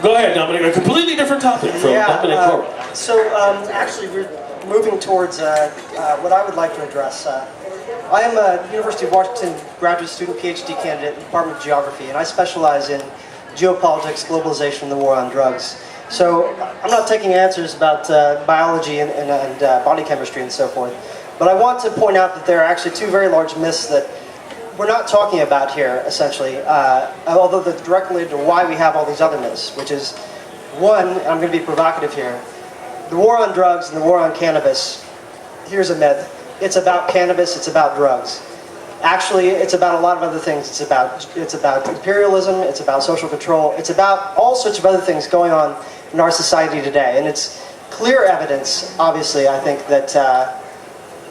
Go ahead, Dominic. A completely different topic from Dominic Corva. So actually, we're moving towards what I would like to address. I am a University of Washington graduate student, PhD candidate in the Department of Geography, and I specialize in geopolitics, globalization, and the war on drugs. So I'm not taking answers about biology and body chemistry and so forth, but I want to point out that there are actually two very large myths that we're not talking about here, essentially, although they're directly related to why we have all these other myths, which is, one, and I'm going to be provocative here, the war on drugs and the war on cannabis. Here's a myth. It's about cannabis, it's about drugs. Actually, it's about a lot of other things. It's about imperialism, it's about social control, it's about all sorts of other things going on in our society today. And it's clear evidence, obviously, I think, that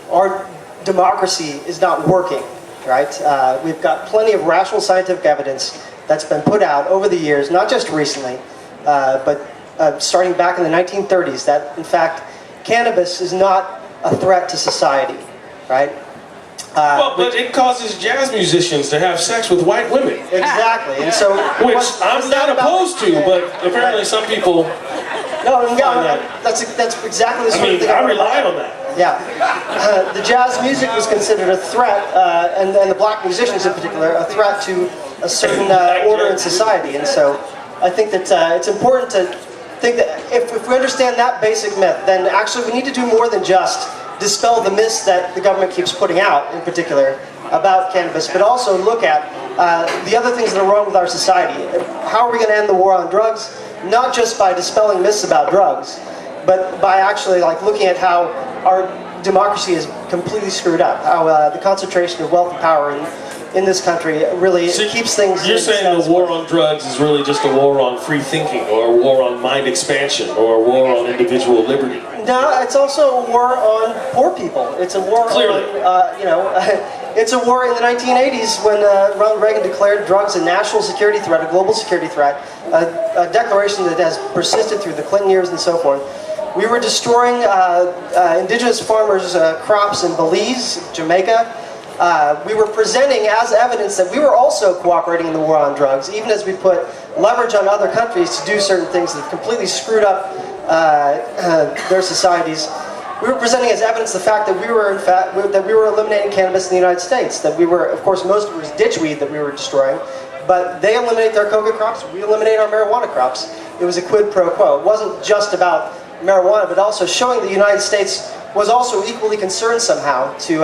our democracy is not working, right? We've got plenty of rational scientific evidence that's been put out over the years, not just recently, but starting back in the 1930s, that, in fact, cannabis is not a threat to society, right? Well, but it causes jazz musicians to have sex with white women. Exactly, and so which I'm not opposed to, but apparently some people. No, that's exactly the sort of thing. I rely on that. Yeah, the jazz music was considered a threat, and the black musicians in particular, a threat to a certain order in society. And so, I think that it's important to think that if we understand that basic myth, then actually we need to do more than just dispel the myths that the government keeps putting out, in particular, about cannabis, but also look at the other things that are wrong with our society. How are we going to end the war on drugs? Not just by dispelling myths about drugs, but by actually looking at how our democracy is completely screwed up, how the concentration of wealth and power in this country really keeps things... You're saying the war on drugs is really just a war on free thinking, or a war on mind expansion, or a war on individual liberty? No, it's also a war on poor people. It's a war on, it's a war in the 1980s when Ronald Reagan declared drugs a national security threat, a global security threat, a declaration that has persisted through the Clinton years and so forth. We were destroying indigenous farmers' crops in Belize, Jamaica. We were presenting as evidence that we were also cooperating in the war on drugs, even as we put leverage on other countries to do certain things that have completely screwed up their societies. We were presenting as evidence the fact that we were eliminating cannabis in the United States. That we were, of course, most of it was ditchweed that we were destroying, but they eliminate their coca crops, we eliminate our marijuana crops. It was a quid pro quo. It wasn't just about marijuana, but also showing the United States was also equally concerned somehow to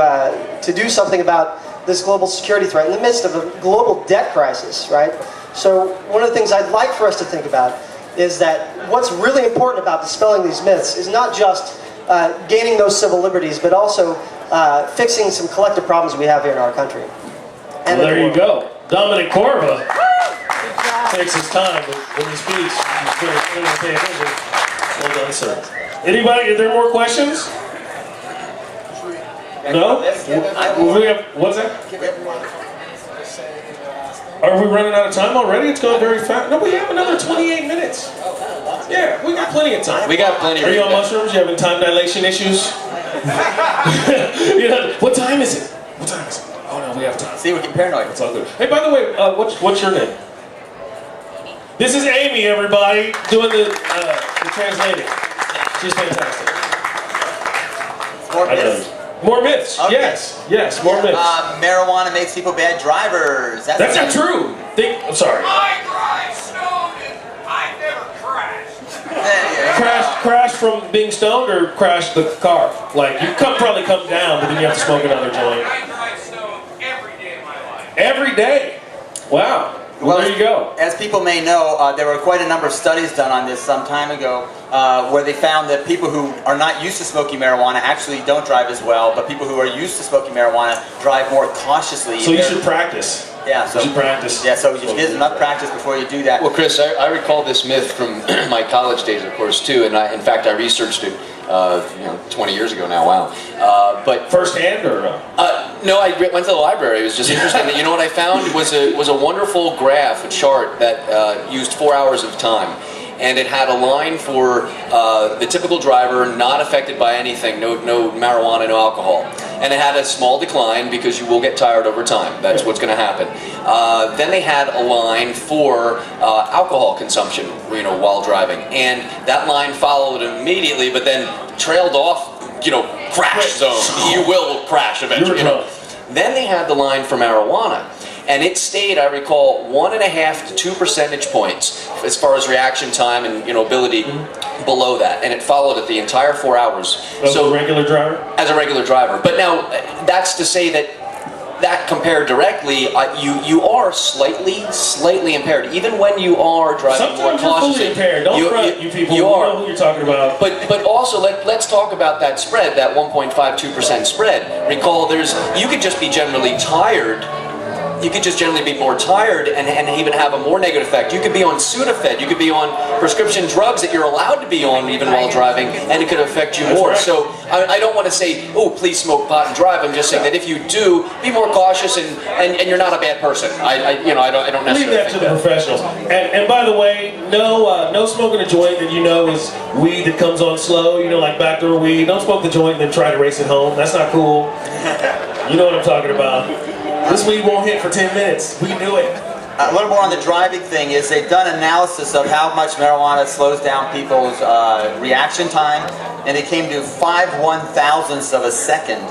do something about this global security threat in the midst of a global debt crisis, right? So one of the things I'd like for us to think about is that what's really important about dispelling these myths is not just gaining those civil liberties, but also fixing some collective problems we have here in our country. And there you go. Dominic Corva takes his time in his speech. He's very pay attention. Well done, sir. Anybody, are there more questions? No? What's that? Are we running out of time already? It's going very fast. No, we have another 28 minutes. Yeah, we got plenty of time. We got plenty of time. Are you on mushrooms? You having time dilation issues? What time is it? What time is it? Oh no, we have time. See, we're getting paranoid. It's all good. Hey, by the way, what's your name? This is Amy, everybody, doing the translating. She's fantastic. More myths? More myths, okay. Yes, more myths. Marijuana makes people bad drivers. That's not true. I'm sorry. I drive stoned and I never crashed. Crash from being stoned or crash the car? Like, you probably come down, but then you have to smoke another joint. I drive stoned every day of my life. Every day? Wow. Well, there you go. As people may know, there were quite a number of studies done on this some time ago where they found that people who are not used to smoking marijuana actually don't drive as well, but people who are used to smoking marijuana drive more cautiously. So you should practice. Yeah, so you should practice. Yeah, so you should get enough practice before you do that. Well, Chris, I recall this myth from my college days, of course, too, and in fact, I researched it 20 years ago now. Wow. But firsthand or? No, I went to the library. It was just interesting. You know what I found was a wonderful graph, a chart that used 4 hours of time. And it had a line for the typical driver not affected by anything, no marijuana, no alcohol. and it had a small decline because you will get tired over time. That's what's going to happen. Then they had a line for alcohol consumption, while driving, and that line followed immediately, but then trailed off, crash zone. You will crash eventually. Then they had the line for marijuana. And it stayed, I recall, 1.5 to 2 percentage points as far as reaction time and ability below that, and it followed it the entire 4 hours. As a regular driver? As a regular driver. But now, that's to say that compared directly, you are slightly impaired, even when you are driving more cautiously. Sometimes you're fully impaired. Don't front, you people. You know who you're talking about. But also, let's talk about that spread, that 1.52% spread. Recall, you could just be generally tired. You could just generally be more tired and even have a more negative effect. You could be on Sudafed, you could be on prescription drugs that you're allowed to be on even while driving, and it could affect you more. Right. So I don't want to say, oh, please smoke pot and drive. I'm just saying that if you do, be more cautious and you're not a bad person. I don't necessarily leave that to the professionals. And by the way, no smoking a joint that is weed that comes on slow, like backdoor weed. Don't smoke the joint and then try to race it home. That's not cool. You know what I'm talking about. This weed won't hit for 10 minutes. We knew it. A little more on the driving thing is they've done analysis of how much marijuana slows down people's reaction time, and it came to 5/1000ths of a second.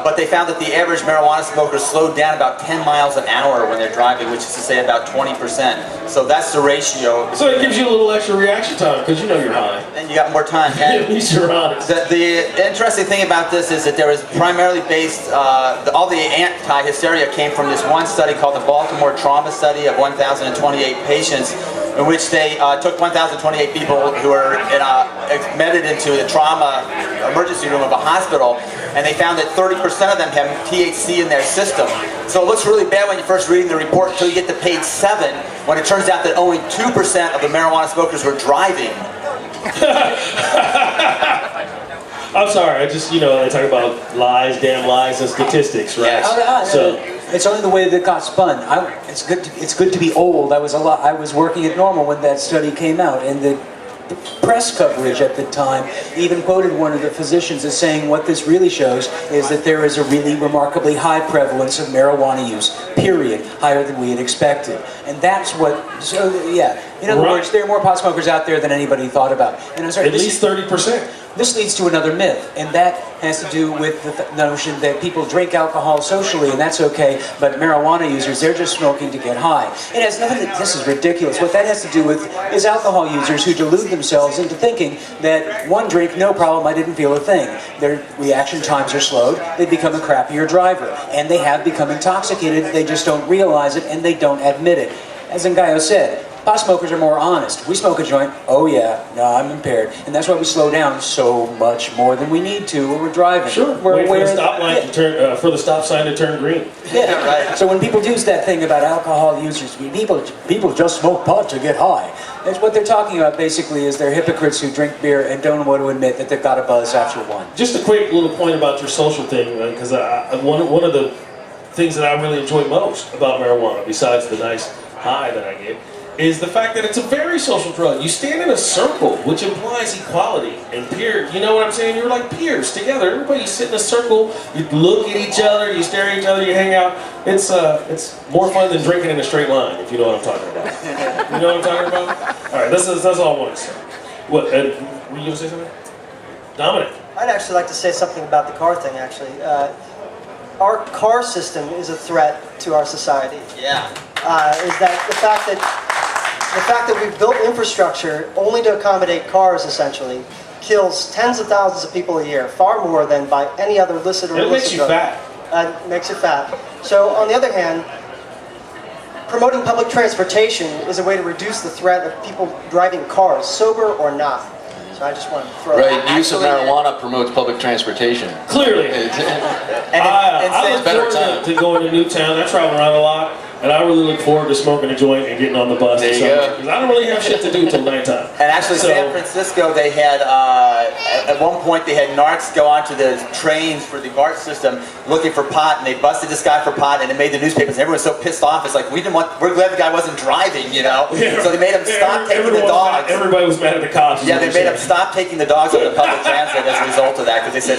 But they found that the average marijuana smoker slowed down about 10 miles an hour when they're driving, which is to say about 20%. So that's the ratio. So it gives you a little extra reaction time because you're high. And you got more time. At least you're honest. The interesting thing about this is that there is primarily based, all the anti-hysteria came from this one study called the Baltimore Trauma Study of 1,028 patients, in which they took 1,028 people who were admitted into the trauma emergency room of a hospital, and they found that 30% of them have THC in their system. So it looks really bad when you're first reading the report until you get to page 7, when it turns out that only 2% of the marijuana smokers were driving. I'm sorry, I just, they talk about lies, damn lies, and statistics, right? Yes. So it's only the way that it got spun. It's good to be old. I was working at Normal when that study came out, and the press coverage at the time even quoted one of the physicians as saying what this really shows is that there is a really remarkably high prevalence of marijuana use, period, higher than we had expected. And that's what, in other words, there are more pot smokers out there than anybody thought about. And I'm sorry, at least 30%. This leads to another myth, and that has to do with the notion that people drink alcohol socially, and that's okay, but marijuana users, they're just smoking to get high. It has nothing to, this is ridiculous. What that has to do with is alcohol users who delude themselves into thinking that one drink, no problem, I didn't feel a thing. Their reaction times are slowed, they become a crappier driver, and they have become intoxicated, they just don't realize it, and they don't admit it. As Ngaio said, pot smokers are more honest. We smoke a joint, oh yeah, no, I'm impaired. And that's why we slow down so much more than we need to when we're driving. Sure, wait for the stop line to turn, for the stop sign to turn green. Yeah, right. So when people use that thing about alcohol users, people just smoke pot to get high. That's what they're talking about basically is they're hypocrites who drink beer and don't want to admit that they've got a buzz after one. Just a quick little point about your social thing, because one of the things that I really enjoy most about marijuana, besides the nice high that I get, is the fact that it's a very social drug. You stand in a circle, which implies equality and peer. You know what I'm saying? You're like peers together. Everybody sit in a circle. You look at each other. You stare at each other. You hang out. It's more fun than drinking in a straight line, if you know what I'm talking about. You know what I'm talking about? All right, that's all I want to say. What? Were you gonna say something, Dominic? I'd actually like to say something about the car thing. Actually, our car system is a threat to our society. Yeah. Is that the fact that we've built infrastructure only to accommodate cars, essentially, kills tens of thousands of people a year, far more than by any other illicit or illicit drug. It makes you fat. Makes you fat. So, on the other hand, promoting public transportation is a way to reduce the threat of people driving cars, sober or not. So I just want to throw that. Right, use of marijuana promotes public transportation. Clearly. I look forward to going to Newtown. I travel around a lot. And I really look forward to smoking a joint and getting on the bus. There you go. Because I don't really have shit to do till nighttime. And actually, San Francisco, they had, at one point, they had narcs go onto the trains for the BART system looking for pot, and they busted this guy for pot, and it made the newspapers. And everyone was so pissed off. It's like, we're glad the guy wasn't driving, you know? Yeah. So they made him stop taking the dogs. Everybody was mad at the cops. Yeah, they made him stop taking the dogs on the public transit as a result of that, because they said,